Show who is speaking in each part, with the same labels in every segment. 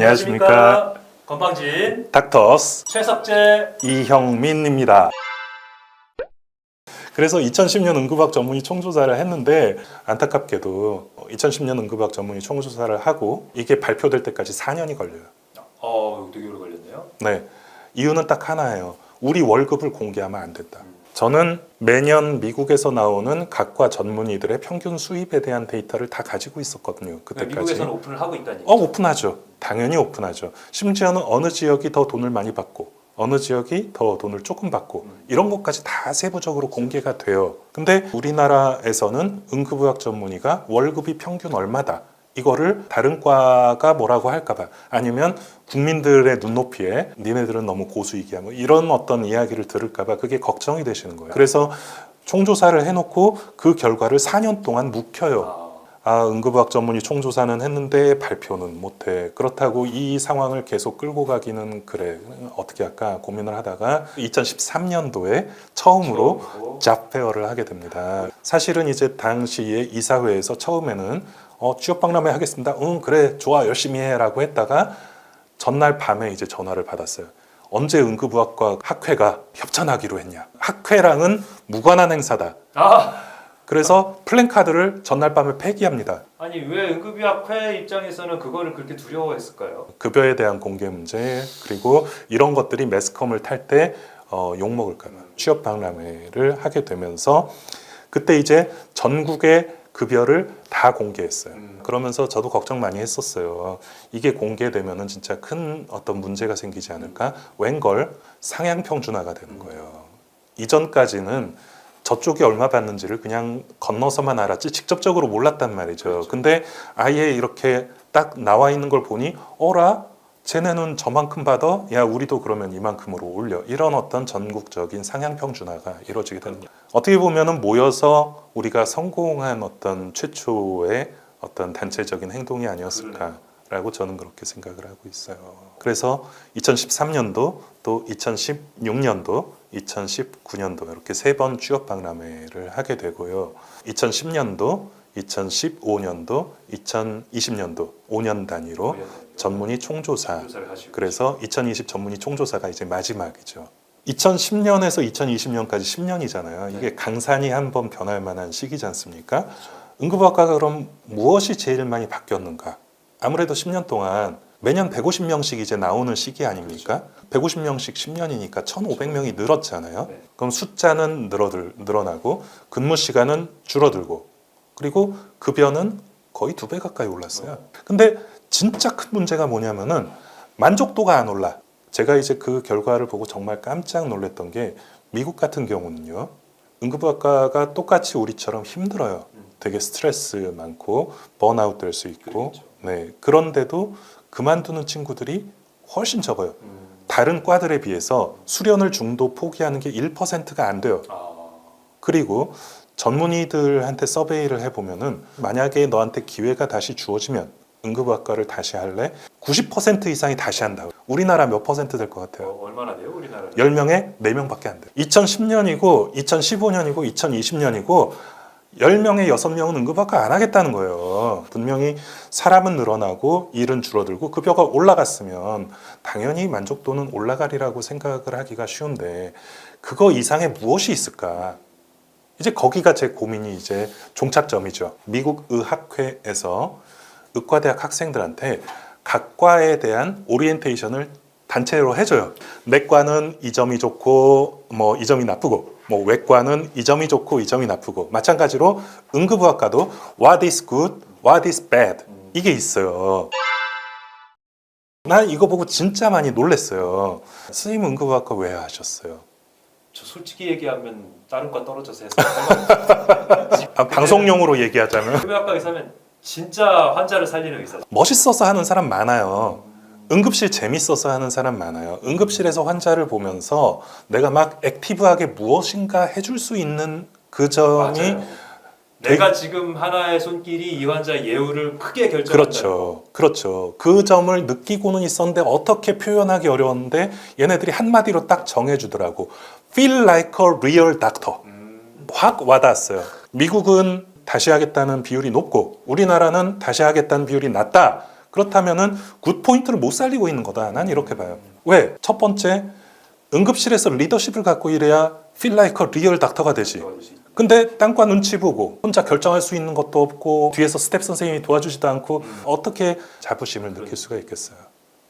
Speaker 1: 안녕하십니까.
Speaker 2: 건방진
Speaker 1: 닥터스
Speaker 2: 최석재
Speaker 1: 이형민입니다. 그래서 2010년 응급의학 전문의 총조사를 했는데 안타깝게도 2010년 응급의학 전문의 총조사를 하고 이게 발표될 때까지 4년이 걸려요.
Speaker 2: 되게 오래 걸렸네요.
Speaker 1: 네, 이유는 딱 하나예요. 우리 월급을 공개하면 안 된다. 저는 매년 미국에서 나오는 각과 전문의들의 평균 수입에 대한 데이터를 다 가지고 있었거든요. 그때까지.
Speaker 2: 미국에서는 오픈을 하고 있다는 얘기죠.
Speaker 1: 오픈하죠. 당연히 오픈하죠. 심지어는 어느 지역이 더 돈을 많이 받고 어느 지역이 더 돈을 조금 받고 이런 것까지 다 세부적으로 공개가 돼요. 근데 우리나라에서는 응급의학 전문의가 월급이 평균 얼마다 이거를 다른 과가 뭐라고 할까봐 아니면 국민들의 눈높이에 니네들은 너무 고수익이야 뭐 이런 어떤 이야기를 들을까봐 그게 걱정이 되시는 거예요. 그래서 총조사를 해놓고 그 결과를 4년 동안 묵혀요. 응급의학 전문의 총조사는 했는데 발표는 못해. 그렇다고 이 상황을 계속 끌고 가기는 그래. 어떻게 할까 고민을 하다가 2013년도에 처음으로 잡페어를 하게 됩니다. 사실은 이제 당시에 이사회에서 처음에는 취업박람회 하겠습니다. 그래 좋아 열심히 해라고 했다가 전날 밤에 이제 전화를 받았어요. 언제 응급의학과 학회가 협찬하기로 했냐. 학회랑은 무관한 행사다. 그래서 플랜카드를 전날 밤에 폐기합니다.
Speaker 2: 아니 왜 응급의학회 입장에서는 그거를 그렇게 두려워했을까요?
Speaker 1: 급여에 대한 공개 문제 그리고 이런 것들이 매스컴을 탈 때 욕먹을까 봐 취업 박람회를 하게 되면서 그때 이제 전국의 급여를 다 공개했어요. 그러면서 저도 걱정 많이 했었어요. 이게 공개되면은 진짜 큰 어떤 문제가 생기지 않을까? 웬걸 상향 평준화가 되는 거예요. 이전까지는 저쪽이 얼마 받는지를 그냥 건너서만 알았지 직접적으로 몰랐단 말이죠. 그렇죠. 근데 아예 이렇게 딱 나와 있는 걸 보니 어라? 쟤네는 저만큼 받아? 야 우리도 그러면 이만큼으로 올려. 이런 어떤 전국적인 상향 평준화가 이루어지게 되는 거예요. 어떻게 보면은 모여서 우리가 성공한 어떤 최초의 어떤 단체적인 행동이 아니었을까라고 저는 그렇게 생각을 하고 있어요. 그래서 2013년도 또 2016년도 2019년도 이렇게 3번 취업 박람회를 하게 되고요. 2010년도, 2015년도, 2020년도 5년 단위로 전문의 총조사. 그래서 2020 전문의 총조사가 이제 마지막이죠. 2010년에서 2020년까지 10년이잖아요. 이게 강산이 한번 변할 만한 시기지 않습니까? 응급의학과가 그럼 무엇이 제일 많이 바뀌었는가? 아무래도 10년 동안 매년 150명씩 이제 나오는 시기 아닙니까? 150명씩 10년이니까 1,500명이 늘었잖아요. 그럼 숫자는 늘어나고 근무 시간은 줄어들고 그리고 급여는 거의 2배 가까이 올랐어요. 근데 진짜 큰 문제가 뭐냐면은 만족도가 안 올라. 제가 이제 그 결과를 보고 정말 깜짝 놀랐던 게 미국 같은 경우는요. 응급의학과가 똑같이 우리처럼 힘들어요. 되게 스트레스 많고 번아웃 될 수 있고 네. 그런데도 그만두는 친구들이 훨씬 적어요. 다른 과들에 비해서 수련을 중도 포기하는 게 1%가 안 돼요. 그리고 전문의들한테 서베이를 해보면은 만약에 너한테 기회가 다시 주어지면 응급의학과를 다시 할래? 90% 이상이 다시 한다고. 우리나라 몇 퍼센트 될 것 같아요?
Speaker 2: 얼마나 돼요 우리나라?
Speaker 1: 10명에 4명밖에 안 돼요. 2010년이고 2015년이고 2020년이고 10명에 6명은 응급의학과 안 하겠다는 거예요. 분명히 사람은 늘어나고 일은 줄어들고 급여가 올라갔으면 당연히 만족도는 올라가리라고 생각을 하기가 쉬운데 그거 이상의 무엇이 있을까? 이제 거기가 제 고민이 이제 종착점이죠. 미국 의학회에서 의과대학 학생들한테 각 과에 대한 오리엔테이션을 단체로 해줘요. 내과는 이 점이 좋고 뭐 이 점이 나쁘고 뭐 외과는 이 점이 좋고 이 점이 나쁘고 마찬가지로 응급의학과도 what is good, what is bad 이게 있어요. 난 이거 보고 진짜 많이 놀랐어요. 선생님 응급의학과 왜 하셨어요?
Speaker 2: 저 솔직히 얘기하면 다른 과 떨어져서 해서
Speaker 1: 방송용으로 얘기하자면
Speaker 2: 응급의학과에서 하면 진짜 환자를 살리는 의사.
Speaker 1: 멋있어서 하는 사람 많아요. 응급실 재밌어서 하는 사람 많아요. 응급실에서 환자를 보면서 내가 막 액티브하게 무엇인가 해줄 수 있는 그 점이
Speaker 2: 맞아요. 내가 지금 하나의 손길이 이 환자의 예후를 크게 결정한다.
Speaker 1: 그렇죠. 그 점을 느끼고는 있었는데 어떻게 표현하기 어려웠는데 얘네들이 한마디로 딱 정해주더라고. Feel like a real doctor. 확 와닿았어요. 미국은 다시 하겠다는 비율이 높고 우리나라는 다시 하겠다는 비율이 낮다. 그렇다면은 굿 포인트를 못 살리고 있는 거다. 난 이렇게 봐요. 왜? 첫 번째, 응급실에서 리더십을 갖고 일해야 feel like a real 닥터가 되지. 근데 땅과 눈치 보고 혼자 결정할 수 있는 것도 없고 뒤에서 스텝 선생님이 도와주지도 않고 어떻게 자부심을 느낄 수가 있겠어요.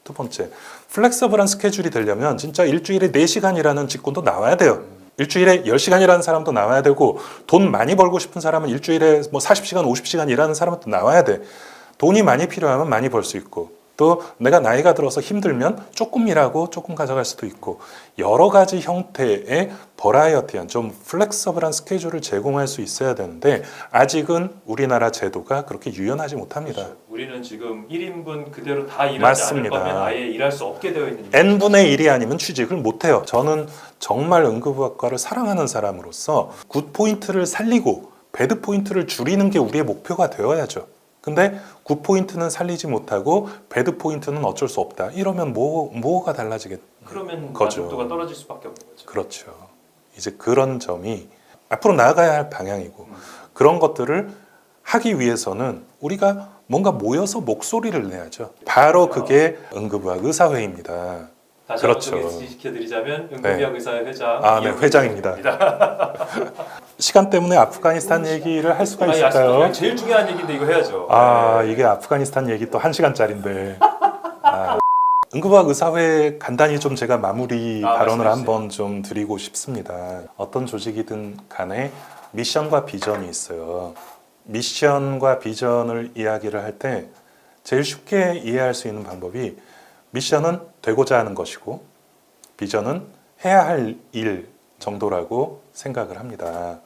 Speaker 1: 두 번째, 플렉서블한 스케줄이 되려면 진짜 일주일에 4시간이라는 직군도 나와야 돼요. 일주일에 10시간이라는 사람도 나와야 되고 돈 많이 벌고 싶은 사람은 일주일에 뭐 40시간, 50시간 일하는 사람도 나와야 돼. 돈이 많이 필요하면 많이 벌 수 있고 또 내가 나이가 들어서 힘들면 조금 일하고 조금 가져갈 수도 있고 여러 가지 형태의 버라이어티한 좀 플렉서블한 스케줄을 제공할 수 있어야 되는데 아직은 우리나라 제도가 그렇게 유연하지 못합니다.
Speaker 2: 그렇죠. 우리는 지금 1인분 그대로 다 일하지
Speaker 1: 맞습니다.
Speaker 2: 않을 거면 아예 일할 수 없게 되어 있는
Speaker 1: n분의 1이 아니면 취직을 못해요. 저는 정말 응급의학과를 사랑하는 사람으로서 굿 포인트를 살리고 배드 포인트를 줄이는 게 우리의 목표가 되어야죠. 근데 굿 포인트는 살리지 못하고 배드 포인트는 어쩔 수 없다. 이러면 뭐가 달라지겠?
Speaker 2: 그러면
Speaker 1: 거죠.
Speaker 2: 만족도가 떨어질 수밖에 없는 거죠.
Speaker 1: 그렇죠. 이제 그런 점이 앞으로 나아가야 할 방향이고 그런 것들을 하기 위해서는 우리가 뭔가 모여서 목소리를 내야죠. 바로 그게 응급의학 의사회입니다.
Speaker 2: 다시
Speaker 1: 그렇죠.
Speaker 2: 한번 소개시켜드리자면 응급의학 의사회 회장
Speaker 1: 네, 회장입니다. 시간 때문에 아프가니스탄 얘기를 할 수가 있을까요?
Speaker 2: 제일 중요한 얘기인데 이거 해야죠.
Speaker 1: 이게 아프가니스탄 얘기 또 1시간짜리인데. 응급의학 의사회 간단히 좀 제가 마무리 발언을 한번 좀 드리고 싶습니다. 어떤 조직이든 간에 미션과 비전이 있어요. 미션과 비전을 이야기를 할 때 제일 쉽게 이해할 수 있는 방법이 미션은 되고자 하는 것이고 비전은 해야 할 일 정도라고 생각을 합니다.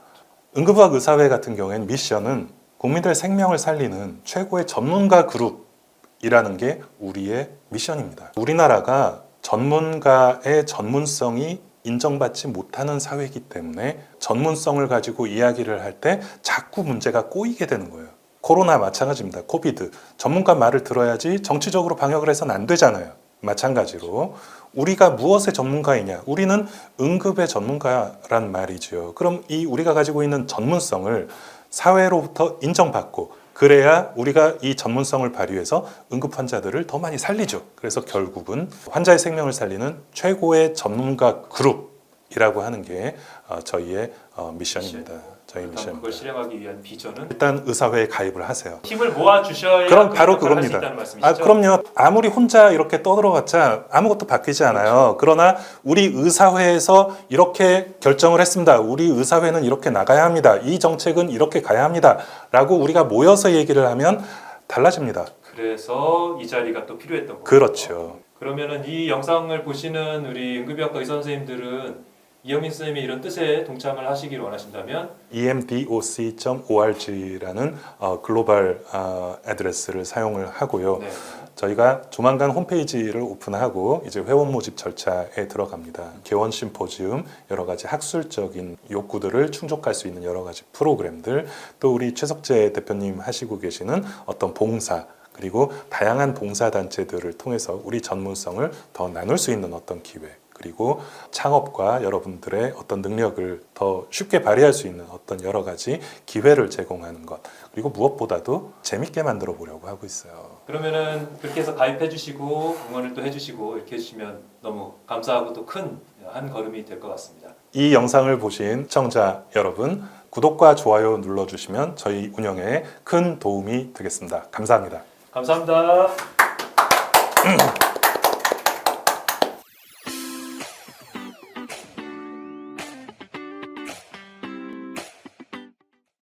Speaker 1: 응급의학 의사회 같은 경우에는 미션은 국민들의 생명을 살리는 최고의 전문가 그룹이라는 게 우리의 미션입니다. 우리나라가 전문가의 전문성이 인정받지 못하는 사회이기 때문에 전문성을 가지고 이야기를 할 때 자꾸 문제가 꼬이게 되는 거예요. 코로나 마찬가지입니다. 코비드. 전문가 말을 들어야지 정치적으로 방역을 해서는 안 되잖아요. 마찬가지로 우리가 무엇의 전문가이냐? 우리는 응급의 전문가란 말이죠. 그럼 이 우리가 가지고 있는 전문성을 사회로부터 인정받고 그래야 우리가 이 전문성을 발휘해서 응급 환자들을 더 많이 살리죠. 그래서 결국은 환자의 생명을 살리는 최고의 전문가 그룹이라고 하는 게 저희의 미션입니다. 저희 미션.
Speaker 2: 그걸 실행하기 위한 비전은
Speaker 1: 일단 의사회에 가입을 하세요.
Speaker 2: 힘을 모아 주셔야
Speaker 1: 그럼 바로
Speaker 2: 그걸 할수
Speaker 1: 그겁니다.
Speaker 2: 있다는 말씀이시죠?
Speaker 1: 그럼요. 아무리 혼자 이렇게 떠들어봤자 아무것도 바뀌지 않아요. 그러나 우리 의사회에서 이렇게 결정을 했습니다. 우리 의사회는 이렇게 나가야 합니다. 이 정책은 이렇게 가야 합니다. 라고 우리가 모여서 얘기를 하면 달라집니다.
Speaker 2: 그래서 이 자리가 또 필요했던 거죠.
Speaker 1: 그렇죠.
Speaker 2: 그러면은 이 영상을 보시는 우리 응급의학과 의사 선생님들은 이영민 선생님의 이런 뜻에 동참을 하시길 원하신다면
Speaker 1: emdoc.org라는 글로벌 애드레스를 사용을 하고요.
Speaker 2: 네.
Speaker 1: 저희가 조만간 홈페이지를 오픈하고 이제 회원 모집 절차에 들어갑니다. 개원 심포지움, 여러 가지 학술적인 욕구들을 충족할 수 있는 여러 가지 프로그램들, 또 우리 최석재 대표님 하시고 계시는 어떤 봉사, 그리고 다양한 봉사단체들을 통해서 우리 전문성을 더 나눌 수 있는 어떤 기회, 그리고 창업과 여러분들의 어떤 능력을 더 쉽게 발휘할 수 있는 어떤 여러 가지 기회를 제공하는 것, 그리고 무엇보다도 재밌게 만들어 보려고 하고 있어요.
Speaker 2: 그러면은 그렇게 해서 가입해 주시고 응원을 또 해주시고 이렇게 해주시면 너무 감사하고 또 큰 한 걸음이 될 것 같습니다.
Speaker 1: 이 영상을 보신 시청자 여러분, 구독과 좋아요 눌러주시면 저희 운영에 큰 도움이 되겠습니다. 감사합니다.
Speaker 2: 감사합니다.